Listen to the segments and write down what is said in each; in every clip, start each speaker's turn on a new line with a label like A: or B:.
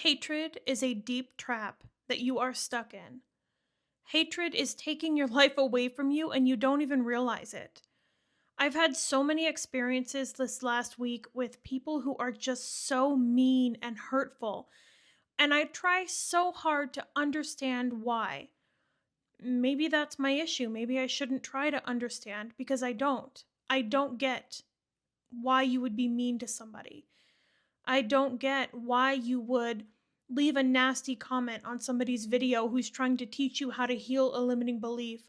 A: Hatred is a deep trap that you are stuck in. Hatred is taking your life away from you and you don't even realize it. I've had so many experiences this last week with people who are just so mean and hurtful, and I try so hard to understand why. Maybe that's my issue. Maybe I shouldn't try to understand because I don't. I don't get why you would be mean to somebody. I don't get why you would leave a nasty comment on somebody's video who's trying to teach you how to heal a limiting belief.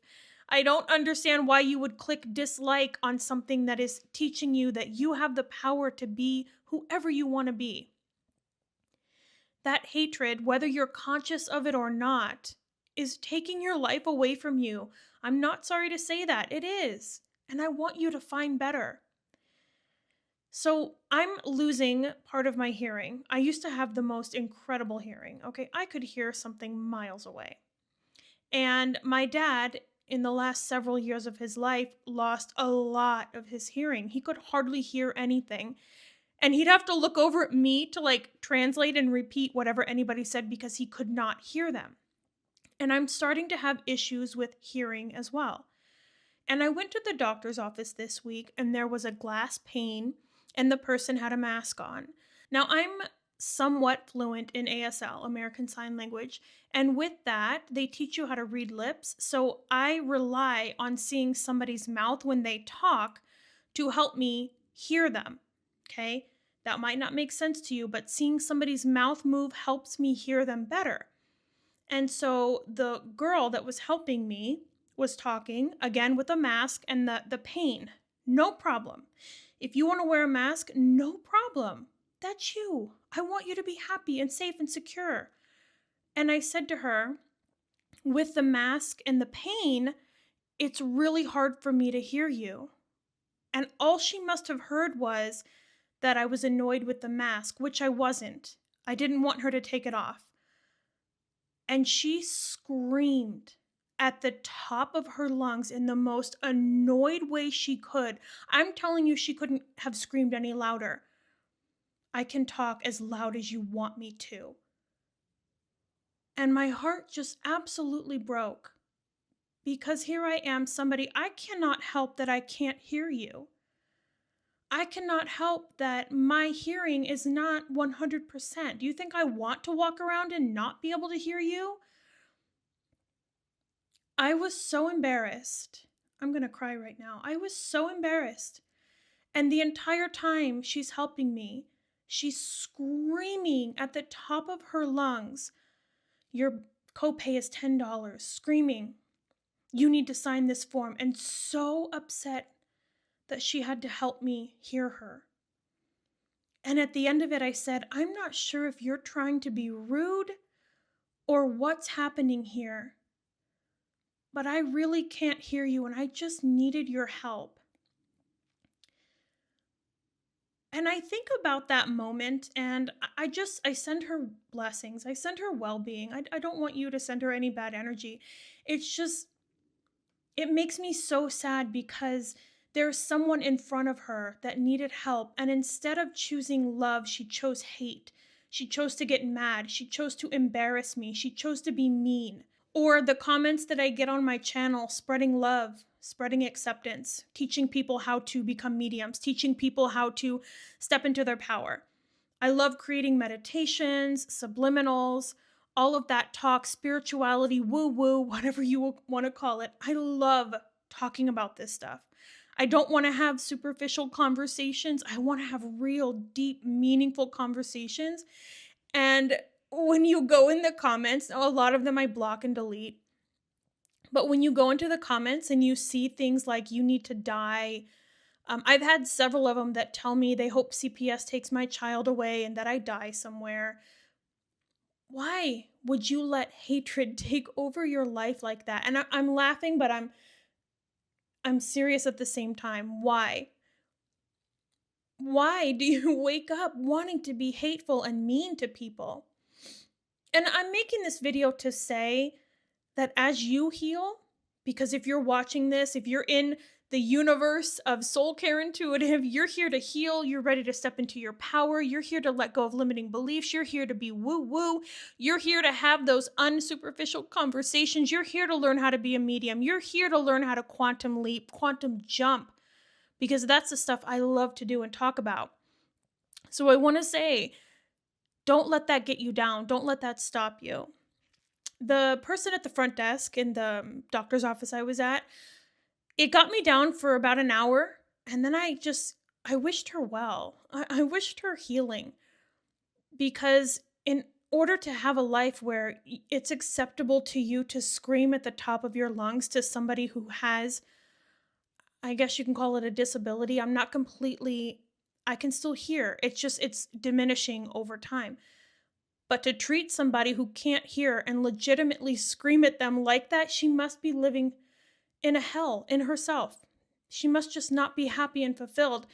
A: I don't understand why you would click dislike on something that is teaching you that you have the power to be whoever you want to be. That hatred, whether you're conscious of it or not, is taking your life away from you. I'm not sorry to say that. It is. And I want you to find better. So I'm losing part of my hearing. I used to have the most incredible hearing. Okay, I could hear something miles away. And my dad, in the last several years of his life, lost a lot of his hearing. He could hardly hear anything. And he'd have to look over at me to translate and repeat whatever anybody said because he could not hear them. And I'm starting to have issues with hearing as well. And I went to the doctor's office this week and there was a glass pane and the person had a mask on. Now, I'm somewhat fluent in ASL, American Sign Language, and with that, they teach you how to read lips. So I rely on seeing somebody's mouth when they talk to help me hear them, okay? That might not make sense to you, but seeing somebody's mouth move helps me hear them better. And so the girl that was helping me was talking, again with a mask and the pane. No problem. If you want to wear a mask, no problem. That's you. I want you to be happy and safe and secure. And I said to her, with the mask and the pane, it's really hard for me to hear you. And all she must have heard was that I was annoyed with the mask, which I wasn't. I didn't want her to take it off. And she screamed at the top of her lungs in the most annoyed way she could. I'm telling you, she couldn't have screamed any louder. I can talk as loud as you want me to. And my heart just absolutely broke. Because here I am, somebody, I cannot help that I can't hear you. I cannot help that my hearing is not 100%. Do you think I want to walk around and not be able to hear you? I was so embarrassed. I'm going to cry right now. I was so embarrassed. And the entire time she's helping me, she's screaming at the top of her lungs, your copay is $10, screaming, you need to sign this form, and so upset that she had to help me hear her. And at the end of it, I said, I'm not sure if you're trying to be rude or what's happening here, but I really can't hear you and I just needed your help. And I think about that moment and I send her blessings. I send her well-being. I don't want you to send her any bad energy. It's just, it makes me so sad because there's someone in front of her that needed help. And instead of choosing love, she chose hate. She chose to get mad. She chose to embarrass me. She chose to be mean. Or the comments that I get on my channel, spreading love, spreading acceptance, teaching people how to become mediums, teaching people how to step into their power. I love creating meditations, subliminals, all of that talk, spirituality, woo-woo, whatever you want to call it. I love talking about this stuff. I don't want to have superficial conversations. I want to have real, deep, meaningful conversations. And when you go in the comments, a lot of them I block and delete. But when you go into the comments and you see things like you need to die, I've had several of them that tell me they hope CPS takes my child away and that I die somewhere. Why would you let hatred take over your life like that? And I'm laughing, but I'm serious at the same time. Why? Why do you wake up wanting to be hateful and mean to people? And I'm making this video to say that as you heal, because if you're watching this, if you're in the universe of Soul Care Intuitive. You're here to heal. You're ready to step into your power. You're here to let go of limiting beliefs. You're here to be woo-woo. You're here to have those unsuperficial conversations. You're here to learn how to be a medium. You're here to learn how to quantum leap, quantum jump, because that's the stuff I love to do and talk about. So I want to say, don't let that get you down. Don't let that stop you. The person at the front desk in the doctor's office I was at, it got me down for about an hour, and then I wished her well. I wished her healing, because in order to have a life where it's acceptable to you to scream at the top of your lungs to somebody who has, I guess you can call it a disability. I can still hear. It's diminishing over time. But to treat somebody who can't hear and legitimately scream at them like that, she must be living in a hell in herself. She must just not be happy and fulfilled.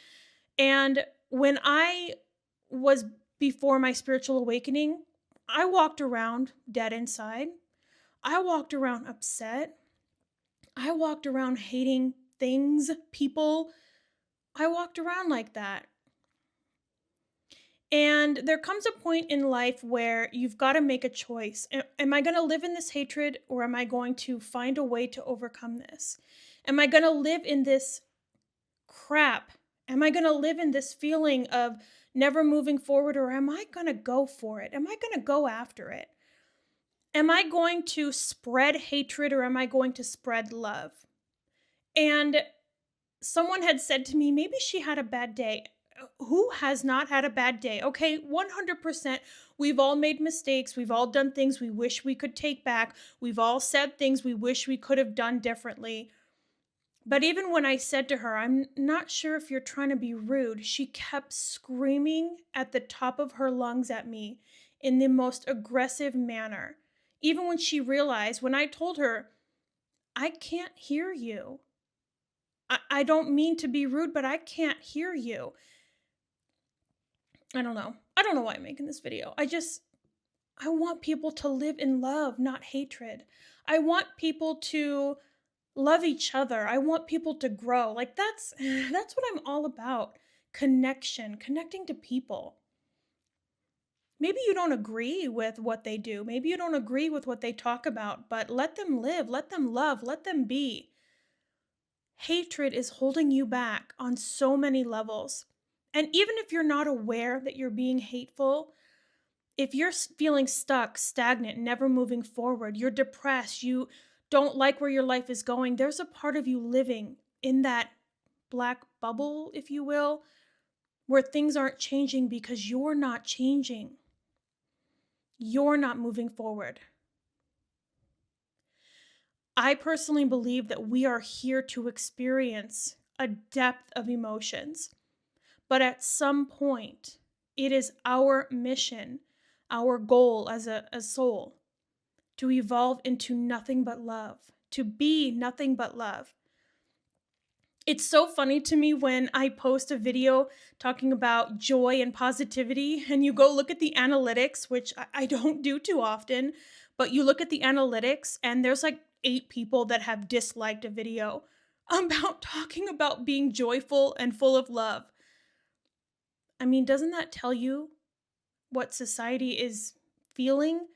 A: And when I was before my spiritual awakening, I walked around dead inside. I walked around upset. I walked around hating things, people. I walked around like that. And there comes a point in life where you've got to make a choice. Am I going to live in this hatred, or am I going to find a way to overcome this? Am I going to live in this crap? Am I going to live in this feeling of never moving forward, or am I going to go for it? Am I going to go after it? Am I going to spread hatred, or am I going to spread love? And someone had said to me, maybe she had a bad day. Who has not had a bad day? Okay, 100%. We've all made mistakes. We've all done things we wish we could take back. We've all said things we wish we could have done differently. But even when I said to her, I'm not sure if you're trying to be rude, she kept screaming at the top of her lungs at me in the most aggressive manner. Even when she realized, when I told her, I can't hear you. I don't mean to be rude, but I can't hear you. I don't know why I'm making this video. I want people to live in love, not hatred. I want people to love each other. I want people to grow. Like that's what I'm all about. Connecting to people. Maybe you don't agree with what they do. Maybe you don't agree with what they talk about, but let them live, let them love, let them be. Hatred is holding you back on so many levels. And even if you're not aware that you're being hateful, if you're feeling stuck, stagnant, never moving forward, you're depressed, you don't like where your life is going, there's a part of you living in that black bubble, if you will, where things aren't changing because you're not changing. You're not moving forward. I personally believe that we are here to experience a depth of emotions. But at some point, it is our mission, our goal as a soul, to evolve into nothing but love, to be nothing but love. It's so funny to me when I post a video talking about joy and positivity, and you go look at the analytics, which I don't do too often, but you look at the analytics, and there's like 8 people that have disliked a video about talking about being joyful and full of love. I mean, doesn't that tell you what society is feeling?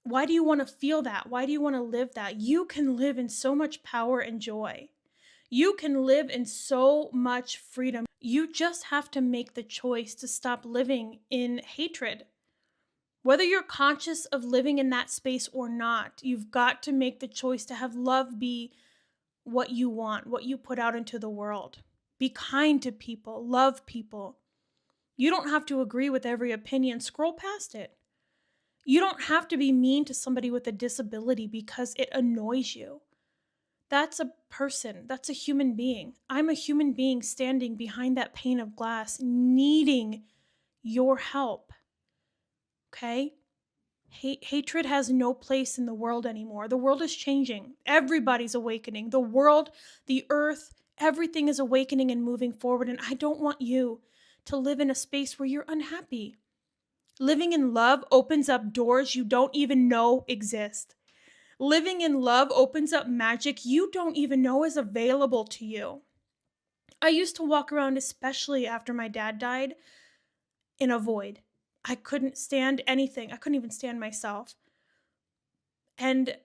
A: Why do you want to feel that? Why do you want to live that? You can live in so much power and joy. You can live in so much freedom. You just have to make the choice to stop living in hatred. Whether you're conscious of living in that space or not, you've got to make the choice to have love be what you want, what you put out into the world. Be kind to people, love people. You don't have to agree with every opinion. Scroll past it. You don't have to be mean to somebody with a disability because it annoys you. That's a person. That's a human being. I'm a human being standing behind that pane of glass, needing your help. Okay? Hatred has no place in the world anymore. The world is changing. Everybody's awakening. The world, the earth, everything is awakening and moving forward. And I don't want you to live in a space where you're unhappy. Living in love opens up doors you don't even know exist. Living in love opens up magic you don't even know is available to you. I used to walk around, especially after my dad died, in a void. I couldn't stand anything. I couldn't even stand myself. And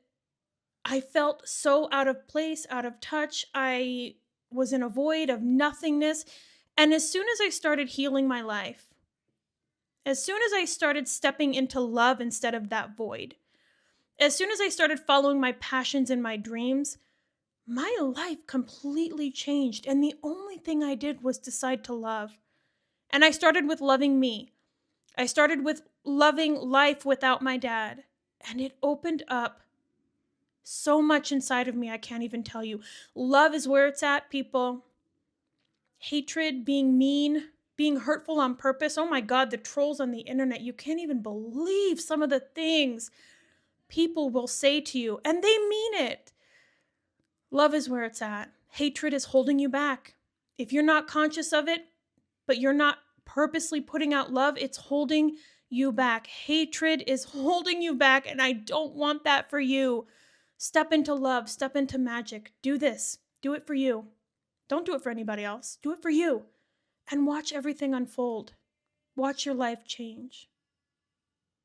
A: I felt so out of place, out of touch. I was in a void of nothingness. And as soon as I started healing my life, as soon as I started stepping into love instead of that void, as soon as I started following my passions and my dreams, my life completely changed. And the only thing I did was decide to love. And I started with loving me. I started with loving life without my dad. And it opened up so much inside of me, I can't even tell you. Love is where it's at, people. Hatred, being mean, being hurtful on purpose. Oh my God, the trolls on the internet. You can't even believe some of the things people will say to you, and they mean it. Love is where it's at. Hatred is holding you back. If you're not conscious of it, but you're not purposely putting out love, it's holding you back. Hatred is holding you back, and I don't want that for you. Step into love. Step into magic. Do this. Do it for you. Don't do it for anybody else. Do it for you. And watch everything unfold. Watch your life change.